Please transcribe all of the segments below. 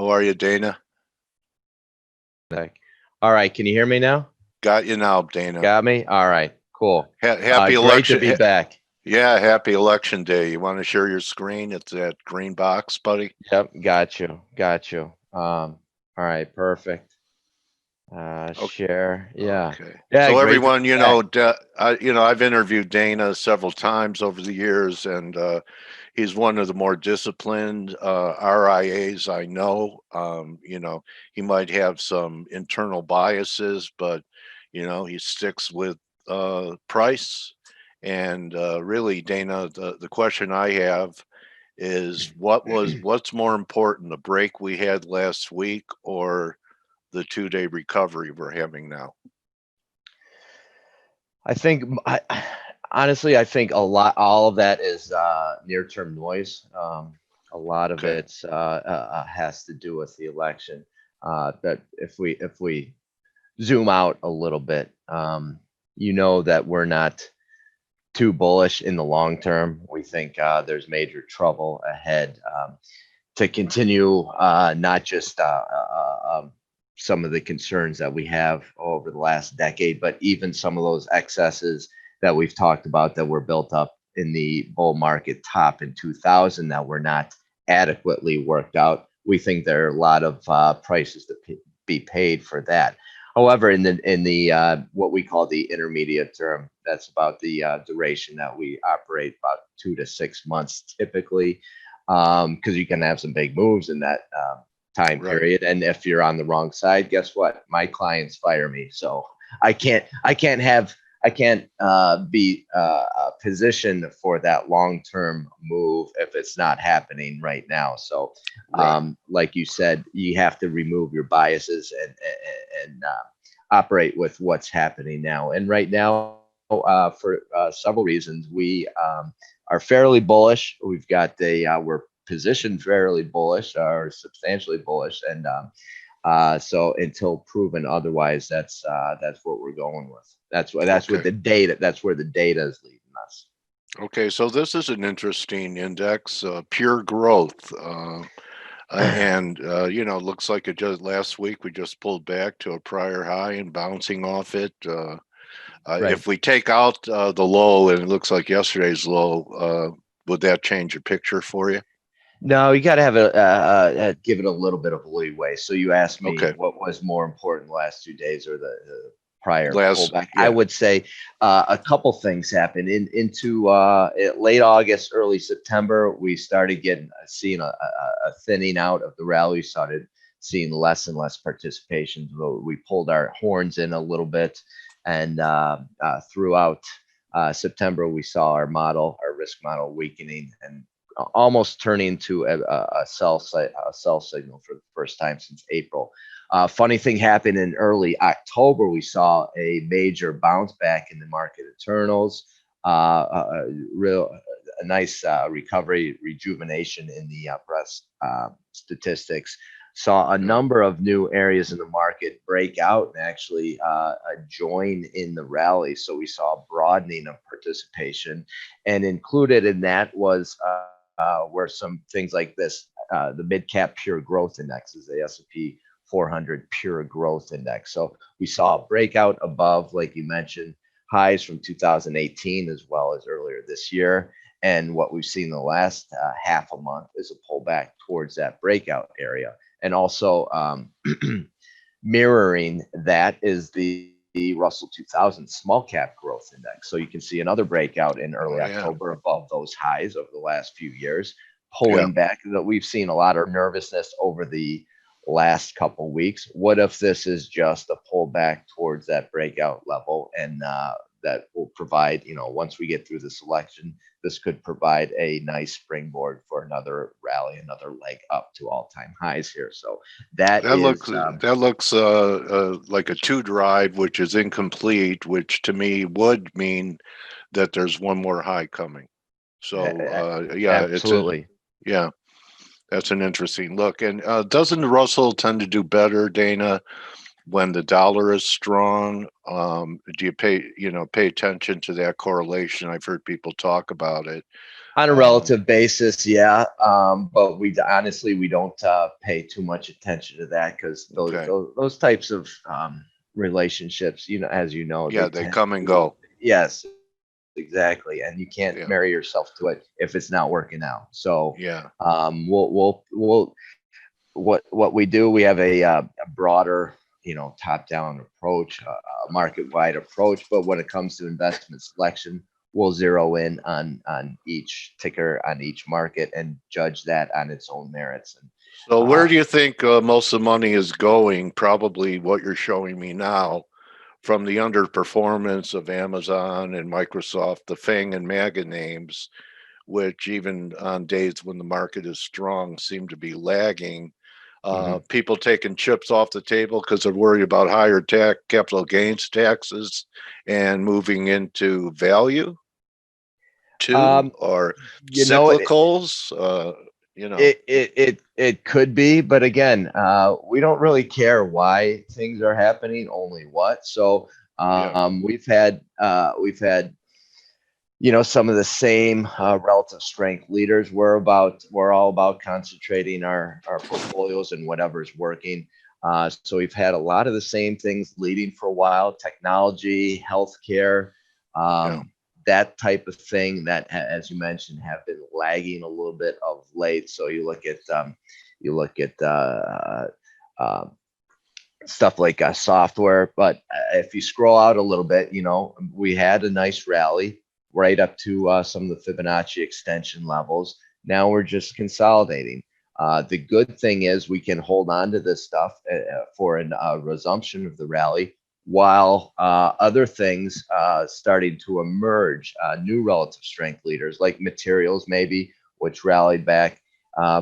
How are you, Dana? Back. All right, can you hear me now? Got you now, Dana. Got me? All right, cool. Happy Great to election. be back. Yeah, happy election day. You want to share your screen? It's that green box, buddy. Yep, got you. Got you. All right, perfect. Share. Yeah. Okay. Yeah, So great to everyone, be back. I've interviewed Dana several times over the years, and he's one of the more disciplined RIAs I know. He might have some internal biases, but he sticks with price. And really, Dana, the question I have is what's more important, the break we had last week or the 2-day recovery we're having now? I think honestly, I think all of that is near-term noise. A lot of Okay. it has to do with the election. That if we zoom out a little bit, that we're not too bullish in the long term. We think there's major trouble ahead to continue, not just some of the concerns that we have over the last decade, but even some of those excesses that we've talked about that were built up in the bull market top in 2000 that were not adequately worked out. We think there are a lot of prices to be paid for that. However, in the what we call the intermediate term, that's about the duration that we operate, about 2 to 6 months typically, because you can have some big moves in that time Right. period. And if you're on the wrong side, guess what? My clients fire me, so I can't be positioned for that long-term move if it's not happening right now. So, Right. like you said, you have to remove your biases and operate with what's happening now. And right now, for several reasons, we are fairly bullish. We've got we're positioned fairly bullish or substantially bullish, and so until proven otherwise, that's what we're going with. That's what Okay. the data. That's where the data is leading us. Okay, so this is an interesting index, pure growth. And looks like it just last week we just pulled back to a prior high and bouncing off it. Right. If we take out the low, and it looks like yesterday's low, would that change the picture for you? No, you got to have give it a little bit of leeway. So you asked me Okay. what was more important the last 2 days or the prior Last, pullback. I yeah. would say a couple things happened into late August, early September. We started seeing a thinning out of the rally. We started seeing less and less participation. We pulled our horns in a little bit, and throughout September, we saw our risk model weakening and almost turning to a sell signal for the first time since April. Funny thing happened in early October. We saw a major bounce back in the market internals, a nice recovery, rejuvenation in the breast statistics. Saw a number of new areas in the market break out and actually join in the rally. So we saw a broadening of participation, and included in that were some things like this. The mid cap pure growth index is the S&P 400 pure growth index. So we saw a breakout above, like you mentioned, highs from 2018 as well as earlier this year. And what we've seen in the last half a month is a pullback towards that breakout area. And also mirroring that is the Russell 2000 small cap growth index. So you can see another breakout in early October above those highs over the last few years, pulling back. That we've seen a lot of nervousness over the last couple weeks. What if this is just a pullback towards that breakout level, and that will provide, once we get through this election, this could provide a nice springboard for another rally, another leg up to all-time highs here. So that looks like a 2 drive, which is incomplete, which to me would mean that there's one more high coming. So absolutely. That's an interesting look. And doesn't Russell tend to do better, Dana, when the dollar is strong? Do you pay attention to that correlation? I've heard people talk about it. On a relative basis, yeah. But we honestly, we don't pay too much attention to that because Okay. those types of relationships, as you know, they Yeah, they tend come and to, go. yes, exactly. And you can't Yeah. marry yourself to it if it's not working out. So Yeah. we'll what we do, we have a broader, top down approach, a market wide approach. But when it comes to investment selection, we'll zero in on each ticker, on each market, and judge that on its own merits. And So where uh, do you think most of the money is going? Probably what you're showing me now from the underperformance of Amazon and Microsoft, the FANG and MAGA names, which even on days when the market is strong seem to be lagging. mhm. People taking chips off the table because they're worried about higher capital gains taxes and moving into value too, um, or you know, cyclicals. it could be, but again, we don't really care why things are happening, only what. So Yeah, we've had some of the same relative strength leaders. We're all about concentrating our portfolios and whatever's working. So we've had a lot of the same things leading for a while: technology, healthcare, yeah, um, that type of thing. That, as you mentioned, have been lagging a little bit of late. So you look at stuff like software. But if you scroll out a little bit, we had a nice rally right up to some of the Fibonacci extension levels. Now we're just consolidating. The good thing is we can hold on to this stuff for a resumption of the rally, while other things starting to emerge, new relative strength leaders like materials, maybe, which rallied back,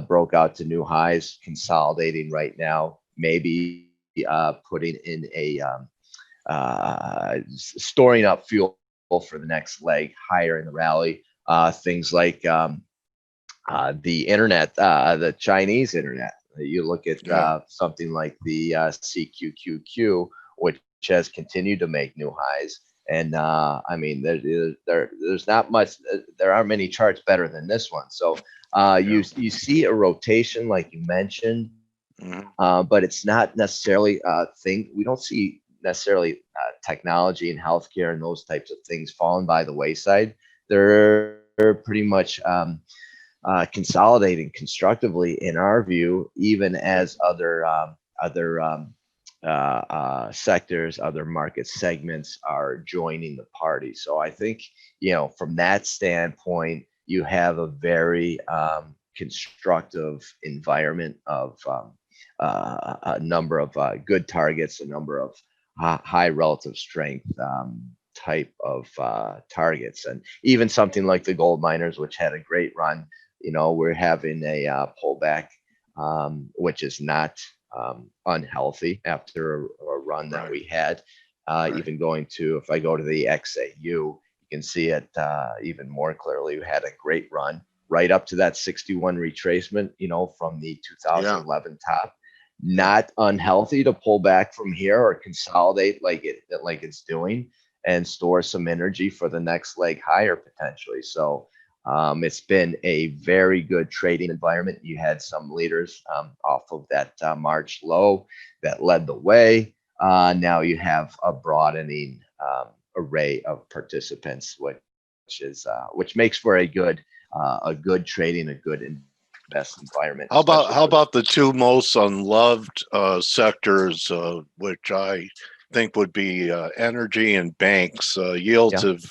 broke out to new highs, consolidating right now, maybe putting in storing up fuel for the next leg higher in the rally. Things like the internet, the Chinese internet. You look at yeah. something like the CQQQ, which has continued to make new highs. And I mean, there's not much. There aren't many charts better than this one. So Yeah. you see a rotation, like you mentioned, Mhm. but it's not necessarily a thing. We don't see necessarily technology and healthcare and those types of things falling by the wayside. They're pretty much consolidating constructively, in our view, even Yeah. as other sectors, other market segments are joining the party. So I think, from that standpoint, you have a very constructive environment of a number of good targets, a number of high relative strength type of targets, and even something like the gold miners, which had a great run. We're having a pullback, which is not unhealthy after a run that Right. we had. Right. Even going to, if I go to the XAU, you can see it even more clearly. We had a great run right up to that 61 retracement, from the Yeah. 2011 top. Yeah. Not unhealthy to pull back from here or consolidate like it's doing, and store some energy for the next leg higher potentially. So it's been a very good trading environment. You had some leaders off of that March low that led the way. Now you have a broadening array of participants, which makes for a good trading, a good investment environment, especially How for the. about the two most unloved sectors, which I think would be energy and banks? Yields Yeah. have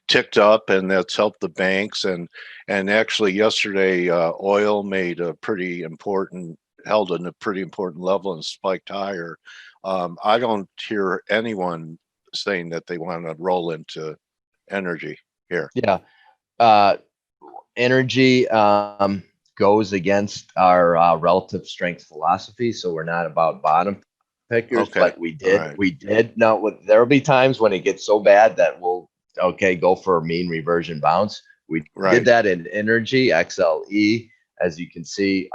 ticked up, and that's helped the banks. And actually, yesterday, oil made a pretty important held in a pretty important level and spiked higher. I don't hear anyone saying that they want to roll into energy here. Yeah. Uh, Energy goes against our relative strength philosophy, so we're not about bottom pickers, Okay, but we all did right, we did no. There'll be times when it gets so bad that we'll, okay, go for a mean reversion bounce. We did right, that in energy XLE, as you can see.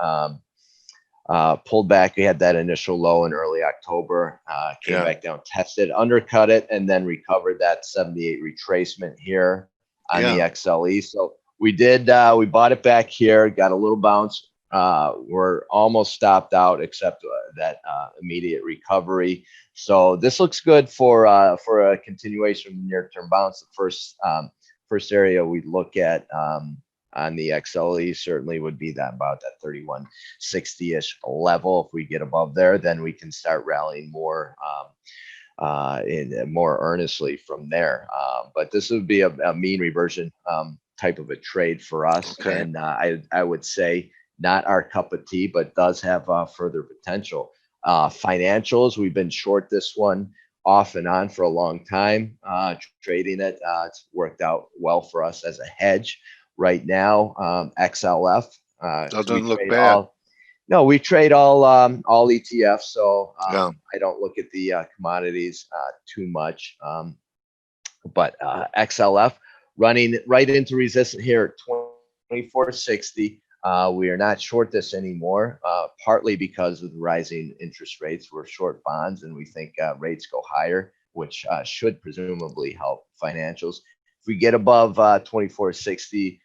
Pulled back. We had that initial low in early October, came yeah, back down, tested, undercut it, and then recovered that 78 retracement here on the yeah, XLE. So We did. We bought it back here, got a little bounce. We're almost stopped out, except that immediate recovery. So this looks good for a continuation of the near-term bounce. The first area we look at on the XLE certainly would be about that 3160-ish level. If we get above there, then we can start rallying more more earnestly from there. But this would be a mean reversion type of a trade for us. Okay. And I would say not our cup of tea, but does have further potential. Financials, we've been short this one off and on for a long time, trading it. It's worked out well for us as a hedge right now. XLF. Doesn't look bad. No, we trade all ETFs, so Yeah. I don't look at the commodities too much. But XLF running right into resistance here at 2460. We are not short this anymore, partly because of the rising interest rates. We're short bonds, and we think rates go higher, which should presumably help financials. If we get above 2460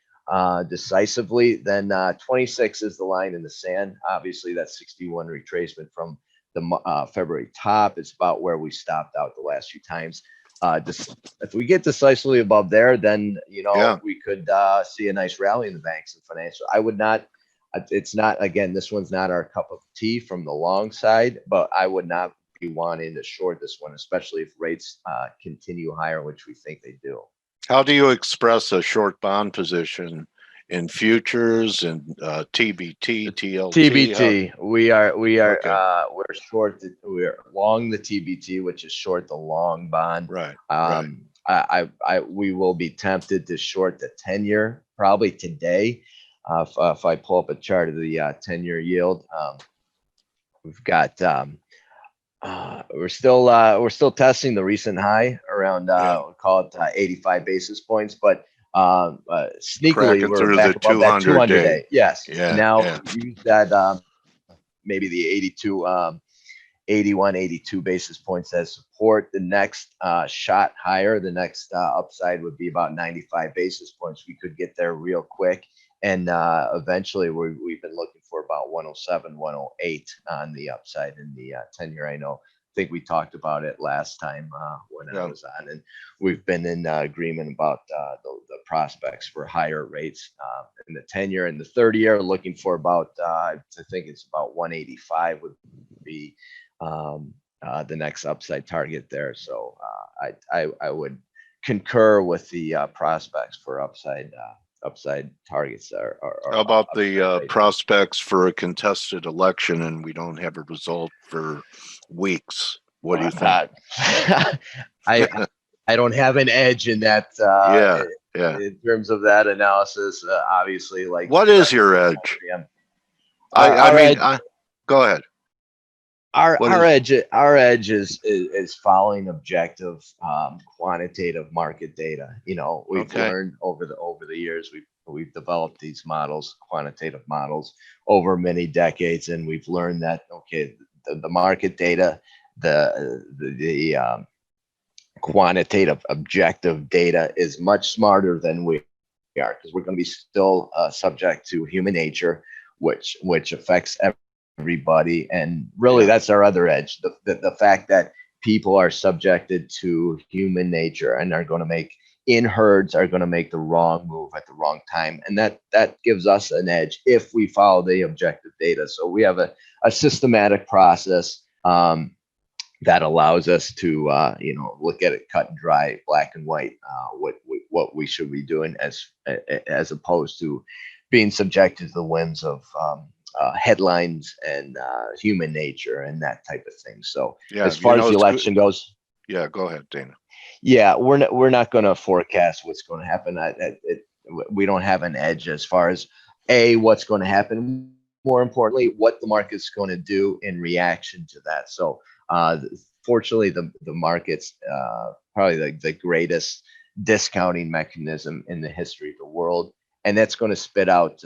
decisively, then 26 is the line in the sand. Obviously, that's 61 retracement from the February top. It's about where we stopped out the last few times. If we get decisively above there, then we could see a nice rally in the banks and financial. I would not. It's not, again, this one's not our cup of tea from the long side, but I would not be wanting to short this one, especially if rates continue higher, which we think they do. How do you express a short bond position in futures and TBT, TLT? TBT. We are Okay. we're short. We're long the TBT, which is short the long bond. Right. We will be tempted to short the 10-year probably today. If I pull up a chart of the 10-year yield, we've got we're still testing the recent high around we'll call it 85 basis points, but sneakily Cracking we're through back the above that 200 day. day. Yes. Yeah. Now yeah. use that maybe the 82 81 82 basis points as support. The next shot higher, the next upside would be about 95 basis points. We could get there real quick, and eventually we've been looking for about 107 108 on the upside in the 10-year. I think we talked about it last time when I was on, and we've been in agreement about the prospects for higher rates in the 10-year. And the 30-year, looking for about I think it's about 185 would be the next upside target there. So I would concur with the prospects for upside targets. How about the prospects for a contested election and we don't have a result for weeks? What do you think? I don't have an edge in that. In terms of that analysis, obviously, like, what is your edge? Go ahead. Our edge is following objective quantitative market data. We've learned over the years, we've developed these models, quantitative models, over many decades, and we've learned that the market data, the quantitative objective data is much smarter than we are, because we're going to be still subject to human nature, which affects everybody. And really, that's our other edge, the fact that people are subjected to human nature and are going to make the wrong move at the wrong time, and that gives us an edge if we follow the objective data. So we have a systematic process that allows us to look at it cut and dry, black and white, what we should be doing, as opposed to being subjected to the whims of headlines and human nature and that type of thing. So as far as the election goes, go ahead, Dana. Yeah, we're not going to forecast what's going to happen. We don't have an edge as far as what's going to happen. More importantly, what the market's going to do in reaction to that. So fortunately, the market's probably the greatest discounting mechanism in the history of the world, and that's going to spit out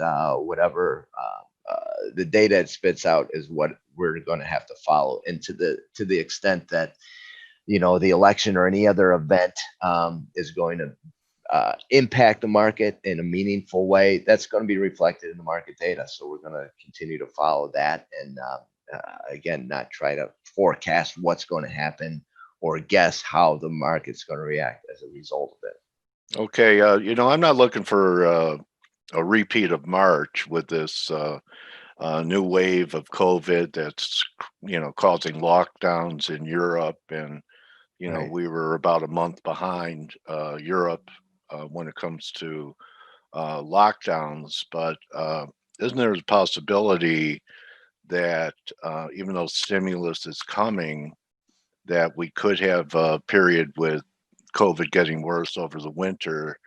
whatever the data it spits out is what we're going to have to follow. And to the extent that the election or any other event is going to impact the market in a meaningful way, that's going to be reflected in the market data. So we're going to continue to follow that, and again, not try to forecast what's going to happen or guess how the market's going to react as a result of it. Okay, I'm not looking for a repeat of March with this new wave of COVID that's, causing lockdowns in Europe. And, Right. we were about a month behind Europe when it comes to lockdowns. But isn't there a possibility that even though stimulus is coming, that we could have a period with COVID getting worse over the winter?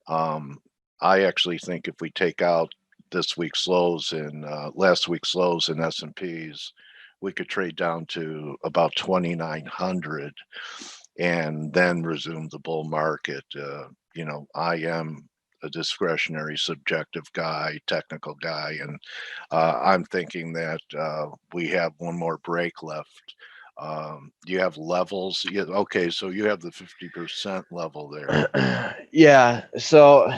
I actually think if we take out this week's lows and last week's lows in S&Ps, we could trade down to about 2,900 and then resume the bull market. I am a discretionary, subjective guy, technical guy, and I'm thinking that we have one more break left. You have levels. Yeah, okay, so you have the 50% level there. Yeah. So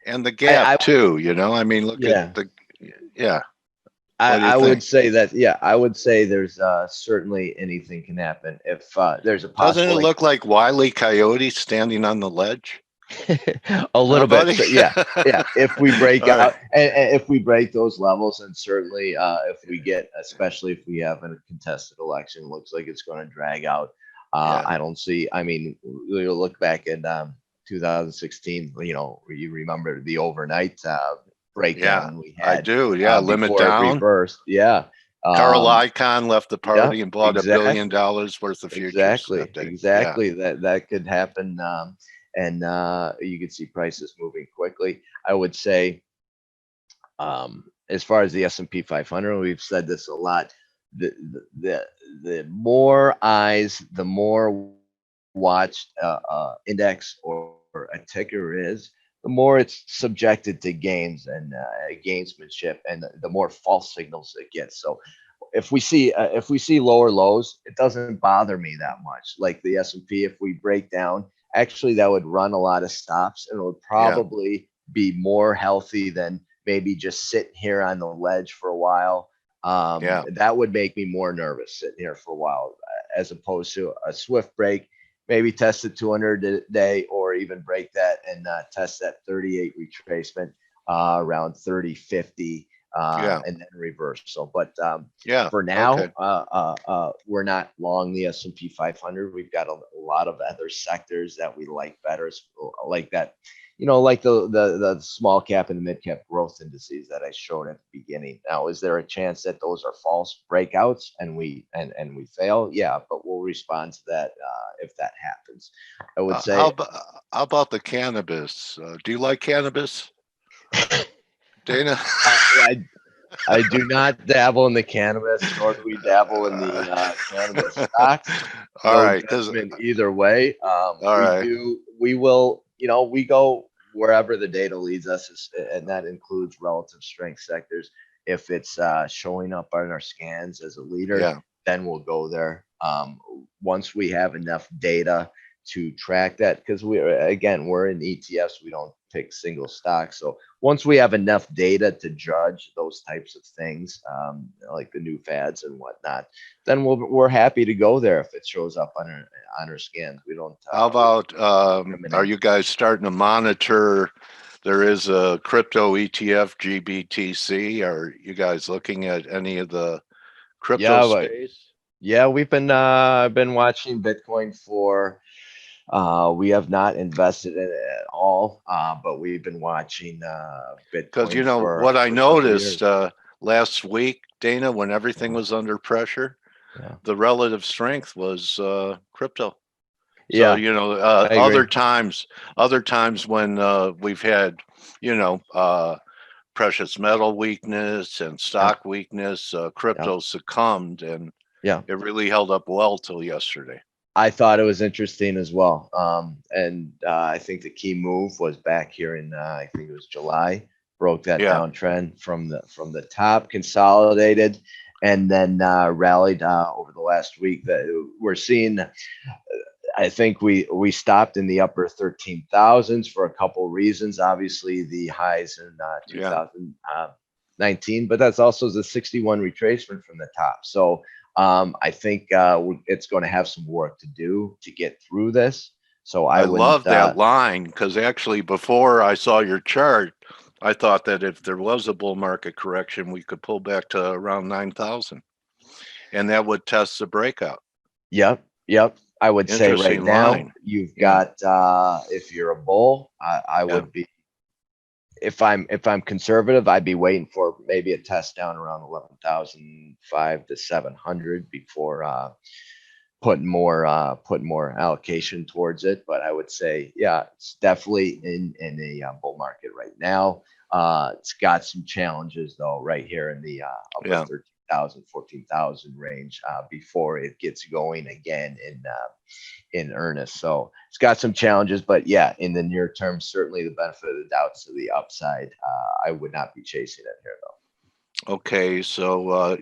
And the gap I too, I mean, look at yeah. yeah. I, What do you I would think? say that, yeah, I would say there's certainly anything can happen if there's a Doesn't it possible look like Wile E. Coyote standing on the ledge? a Huh, little bit. buddy? So yeah, yeah. If we break All right. out, and if we break those levels, and certainly if we get, especially if we have a contested election, looks like it's going to drag out. Yeah. I don't see. I mean, we'll look back in 2016. You remember the overnight Yeah, breakdown we I had do. Yeah, limit before it down. reversed. Yeah. Carl Um, Icahn left the yeah. party and bought $1 billion Exactly. worth of futures that day. Yeah. Exactly. That could happen, and you could see prices moving quickly. I would say, as far as the S&P 500, we've said this a lot. The the more eyes, the more watched index or a ticker is, the more it's subjected to games and gamesmanship, and the more false signals it gets. So if we see lower lows, it doesn't bother me that much. Like the S&P, if we break down, actually that would run a lot of stops, and it would Yeah. probably be more healthy than maybe just sitting here on the ledge for a while. Yeah. That would make me more nervous sitting here for a while, as opposed to a swift break, maybe test the 200 a day, or even break that and test that 38 retracement around 30.50. Yeah. And then reverse. So, but Yeah. for now, Okay. we're not long the S&P 500. We've got a lot of other sectors that we like better, like that, like the small cap and the mid cap growth indices that I showed at the beginning. Now, is there a chance that those are false breakouts and we fail? Yeah, but we'll respond to that if that happens. I would say. How about the cannabis? Do you like cannabis, Dana? I do not dabble in the cannabis, nor do we dabble in the cannabis stocks. All No right, because judgment either way. all right, We will, we go wherever the data leads us, and that includes relative strength sectors. If it's showing up on our scans as a leader, yeah. then we'll go there. Once we have enough data to track that, because we're in ETFs, we don't pick single stocks. So once we have enough data to judge those types of things, like the new fads and whatnot, then we're happy to go there if it shows up on our scans. We don't. How about are discriminate. you guys starting to monitor? There is a crypto ETF, GBTC. Are you guys looking at any of the crypto Yeah, but space? yeah, we've been watching Bitcoin for. We have not invested in it at all, but we've been watching Because Bitcoin what I for several noticed years. last week, Dana, when everything was under pressure, Yeah, the relative strength was crypto. So yeah, I agree. other times when we've had precious metal weakness and Yeah, stock weakness, yeah, crypto succumbed, and yeah. it really held up well till yesterday. I thought it was interesting as well. And I think the key move was back here in I think it was July, broke that Yeah, downtrend from the top, consolidated, and then rallied over the last week. That we're seeing. I think we stopped in the upper 13,000s for a couple reasons. Obviously, the highs in Yeah, 2019, but that's also the 61 retracement from the top. So I think it's going to have some work to do to get through this. So I I wouldn't. love that line because actually before I saw your chart, I thought that if there was a bull market correction, we could pull back to around 9,000, and that would test the breakout. Yep. I would say right Interesting now line. you've Yeah. got if you're a bull, I Yeah. would be, if I'm conservative, I'd be waiting for maybe a test down around 11,005 to 700 before putting more allocation towards it. But I would say, yeah, it's definitely in a bull market right now. It's got some challenges though, right here in the upper Yeah. 13,000, 14,000 range before it gets going again in earnest. So it's got some challenges, but yeah, in the near term, certainly the benefit of the doubt to the upside. I would not be chasing it here though. Okay. So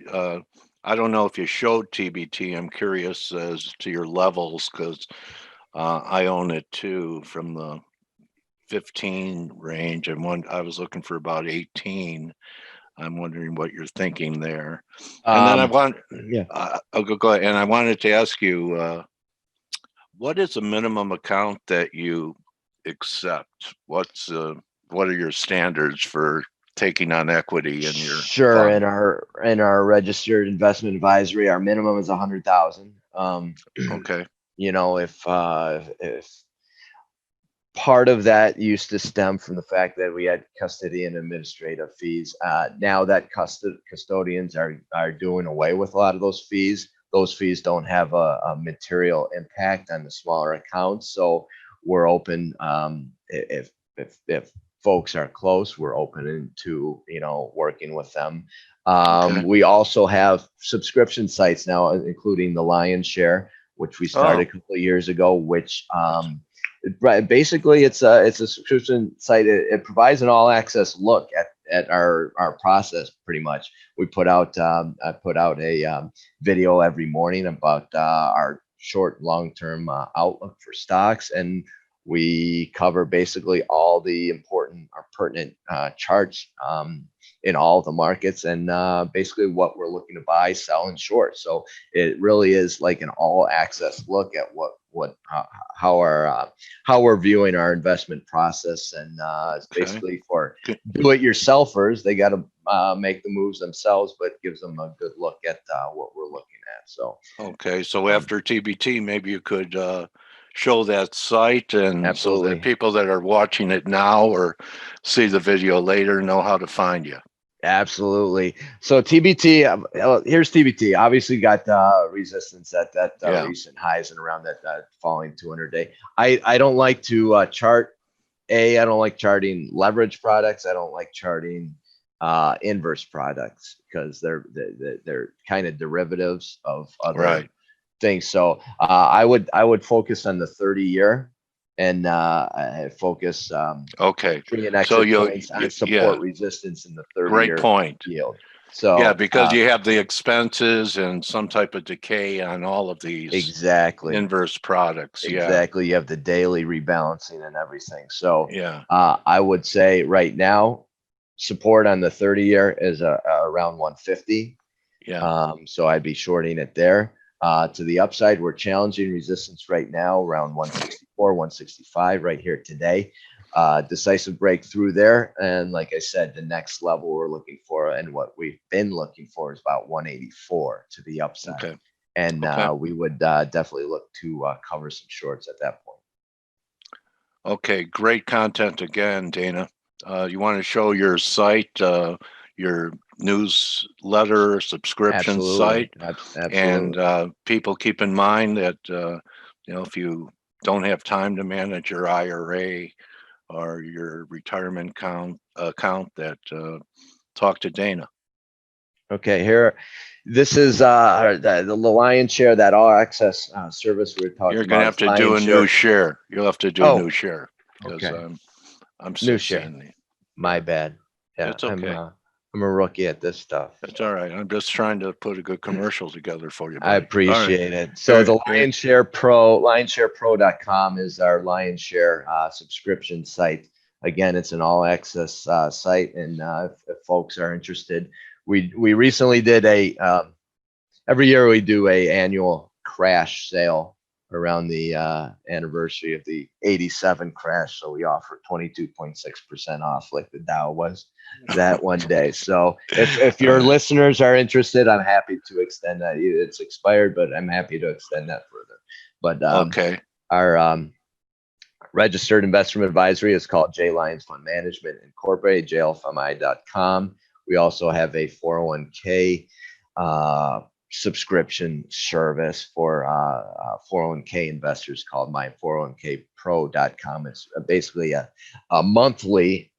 I don't know if you showed TBT. I'm curious as to your levels because I own it too from the 15 range, and I was looking for about 18. I'm wondering what you're thinking there. And then Yeah. I'll go ahead. And I wanted to ask you, what is a minimum account that you accept? What are your standards for taking on equity in your Sure. fund? In our registered investment advisory, our minimum is 100,000. Okay. You know, if part of that used to stem from the fact that we had custody and administrative fees. Now that custodians are doing away with a lot of those fees. Those fees don't have a material impact on the smaller accounts. So we're open, if folks are close, we're open to, working with them. Okay. We also have subscription sites now, including the Lyons share, which we started a couple of years ago, which basically it's a subscription site. It provides an all access look at our process. Pretty much, we put out I put out a video every morning about our short long term outlook for stocks, and we cover basically all the important or pertinent charts in all the markets, and basically what we're looking to buy, sell, and short. So it really is like an all access look at how we're viewing our investment process. And it's Okay. basically for Good. do-it-yourselfers. They got to make the moves themselves, but gives them a good look at what we're looking at. So Okay. So after TBT, maybe you could show that site, and so absolutely. that people that are watching it now or see the video later know how to find you. Absolutely. So TBT, here's TBT. Obviously got resistance at that Yeah. recent highs and around that falling 200 day. I don't like to chart. I don't like charting leverage products. I don't like charting inverse products because they're kind of derivatives of other Right. things. So I would focus on the 30-year and focus Okay. entry and So exit points on support resistance in the great 30-year point. yield. Yeah, So because you have the expenses and some type of decay on all of these exactly. inverse products. Yeah. Exactly. You have the daily rebalancing and everything. So Yeah. I would say right now, support on the 30-year is around 150. Yeah. So I'd be shorting it there. To the upside, we're challenging resistance right now around 164, 165 right here today. Decisive breakthrough there. And like I said, the next level we're looking for and what we've been looking for is about 184 to the upside. Okay. And Okay. we would definitely look to cover some shorts at that point. Okay. Great content again, Dana. You want to show your site, your newsletter subscription site, Absolutely. and people keep in mind that if you don't have time to manage your IRA or your retirement account, that talk to Dana. Okay, here, this is the Lyons share, that all access service we were talking You're gonna about. have to do a new share. You'll have to do a new share because Okay. I'm New share. seeing My yeah. bad. Yeah, It's okay. I'm a rookie at this stuff. That's all right. I'm just trying to put a good commercial together for you, I buddy. All right. appreciate it. So the Here- LionsSharePro.com is our LionShare subscription site. Again, it's an all access site. And if folks are interested, we recently did every year we do a annual crash sale around the anniversary of the 87 crash. So we offer 22.6% off like the Dow was that one day. So if your listeners are interested, I'm happy to extend that. It's expired, but I'm happy to extend that further. But Okay. our registered investment advisory is called J Lyons Fund Management Incorporated, jlfmi.com. We also have a 401k subscription service for 401k investors called my401kpro.com. It's basically a monthly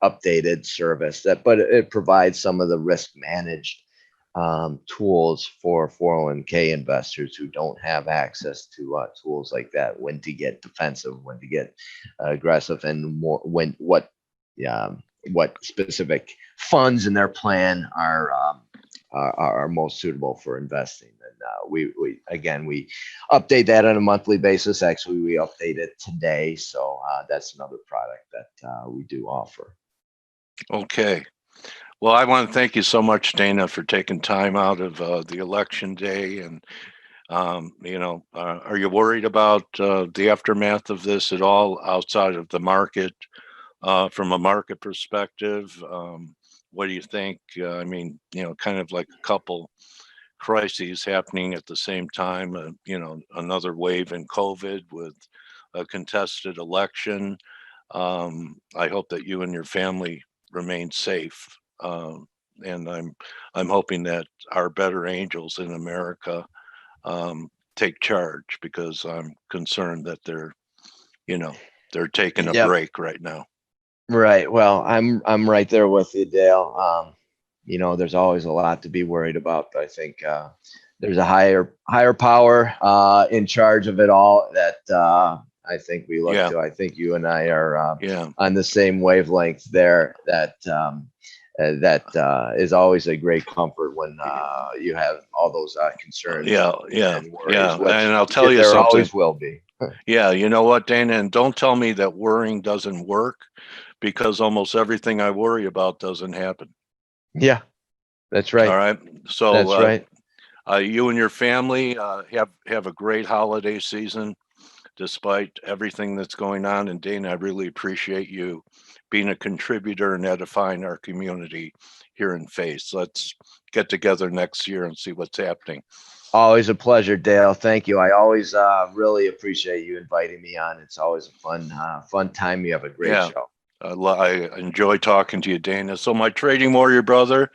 updated service but it provides some of the risk managed tools for 401k investors who don't have access to tools like that, when to get defensive, when to get aggressive, and more what specific funds in their plan are most suitable for investing. And we update that on a monthly basis. Actually, we update it today, so that's another product that we do offer. Okay. Well, I want to thank you so much, Dana, for taking time out of the election day. And, are you worried about the aftermath of this at all outside of the market, from a market perspective? What do you think? I mean, kind of like a couple crises happening at the same time, another wave in COVID with a contested election. I hope that you and your family remain safe. And I'm hoping that our better angels in America take charge, because I'm concerned that they're taking a Yep. break right now. Right. Well, I'm right there with you, Dale. There's always a lot to be worried about, but I think there's a higher power in charge of it all that I think we look to. I think you and I are on the same wavelength there. That is always a great comfort when you have all those concerns. And worries, And I'll tell you there something. always will be. Yeah, you know what, Dana? And don't tell me that worrying doesn't work, because almost everything I worry about doesn't happen. Yeah, that's right. All right. So that's right. You and your family have a great holiday season, despite everything that's going on. And Dana, I really appreciate you being a contributor and edifying our community here in F.A.C.E. Let's get together next year and see what's happening. Always a pleasure, Dale. Thank you. I always really appreciate you inviting me on. It's always a fun time. You have a great show. I enjoy talking to you, Dana. So my trading warrior brother,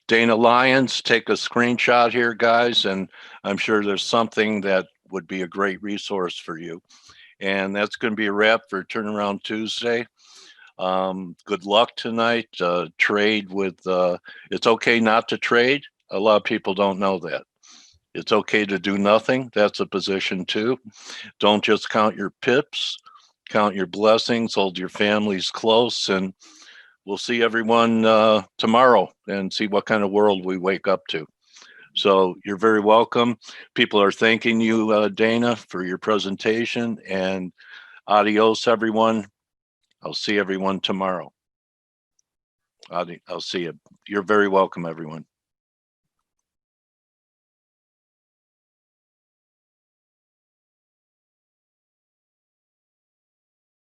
Dana Lyons, take a screenshot here, guys, and I'm sure there's something that would be a great resource for you. And that's going to be a wrap for Turnaround Tuesday. Good luck tonight. Trade with, it's okay not to trade. A lot of people don't know that. It's okay to do nothing. That's a position too. Don't just count your pips, count your blessings, hold your families close, and we'll see everyone tomorrow and see what kind of world we wake up to. So you're very welcome. People are thanking you, Dana, for your presentation, and adios, everyone. I'll see everyone tomorrow. I'll see you. You're very welcome, everyone.